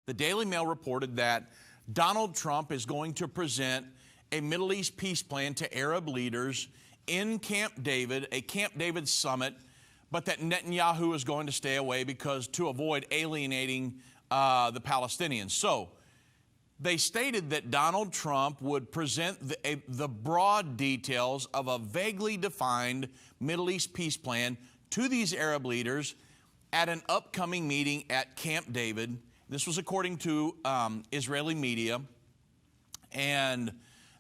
The Daily Mail reported that Donald Trump is going to present a Middle East peace plan to Arab leaders in Camp David, a Camp David summit, but that Netanyahu is going to stay away because to avoid alienating the Palestinians. So they stated that Donald Trump would present the broad details of a vaguely defined Middle East peace plan to these Arab leaders at an upcoming meeting at Camp David. This was according to Israeli media. And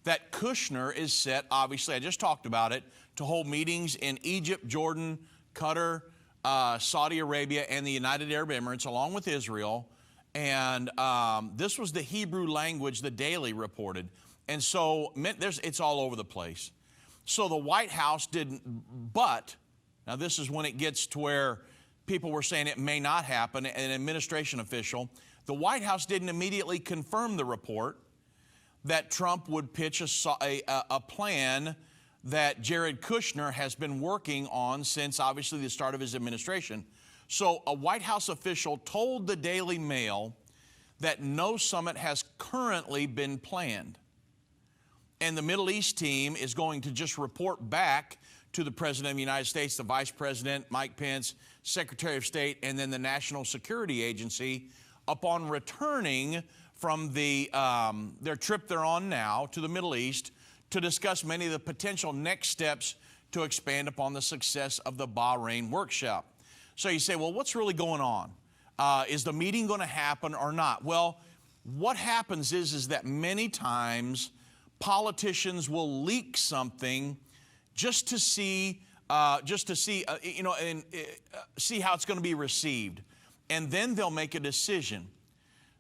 that Kushner is set, obviously, I just talked about it, to hold meetings in Egypt, Jordan, Qatar, Saudi Arabia, and the United Arab Emirates, along with Israel. And this was the Hebrew language the Daily reported. And so it's all over the place. So the White House didn't, but, now this is when it gets to where people were saying it may not happen, an administration official, the White House didn't immediately confirm the report that Trump would pitch a plan that Jared Kushner has been working on since, obviously, the start of his administration. So a White House official told the Daily Mail that no summit has currently been planned. And the Middle East team is going to just report back to the President of the United States, the Vice President, Mike Pence, Secretary of State, and then the National Security Agency upon returning from their trip they're on now to the Middle East to discuss many of the potential next steps to expand upon the success of the Bahrain workshop. So you say, well, what's really going on? Is the meeting going to happen or not? Well, what happens is that many times politicians will leak something just to see how it's going to be received. And then they'll make a decision.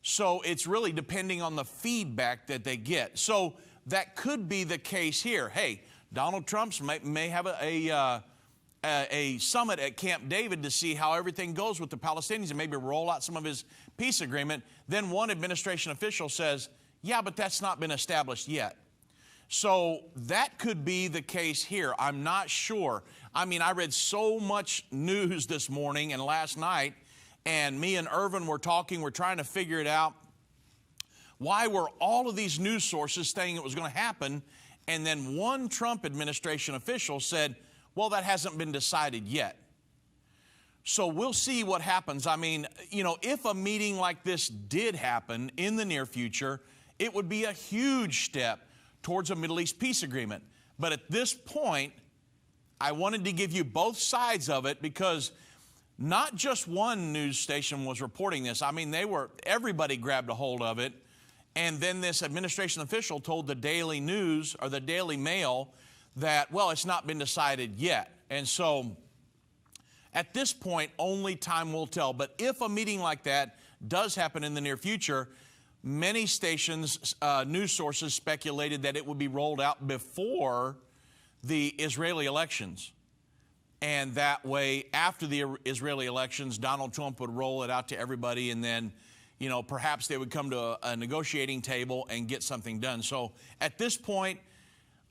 So it's really depending on the feedback that they get. So that could be the case here. Hey, Donald Trump may have a summit at Camp David to see how everything goes with the Palestinians and maybe roll out some of his peace agreement. Then one administration official says, yeah, but that's not been established yet. So that could be the case here. I'm not sure. I mean, I read so much news this morning and last night, and me and Irvin were talking, we're trying to figure it out. Why were all of these news sources saying it was going to happen? And then one Trump administration official said, well, that hasn't been decided yet. So we'll see what happens. I mean, if a meeting like this did happen in the near future, it would be a huge step towards a Middle East peace agreement. But at this point, I wanted to give you both sides of it because not just one news station was reporting this. I mean, everybody grabbed a hold of it. And then this administration official told the Daily News or the Daily Mail that, well, it's not been decided yet. And so at this point, only time will tell. But if a meeting like that does happen in the near future, many stations, news sources speculated that it would be rolled out before the Israeli elections. And that way, after the Israeli elections, Donald Trump would roll it out to everybody, and then, perhaps they would come to a negotiating table and get something done. So at this point,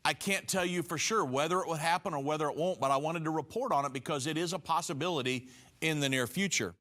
I can't tell you for sure whether it would happen or whether it won't, but I wanted to report on it because it is a possibility in the near future.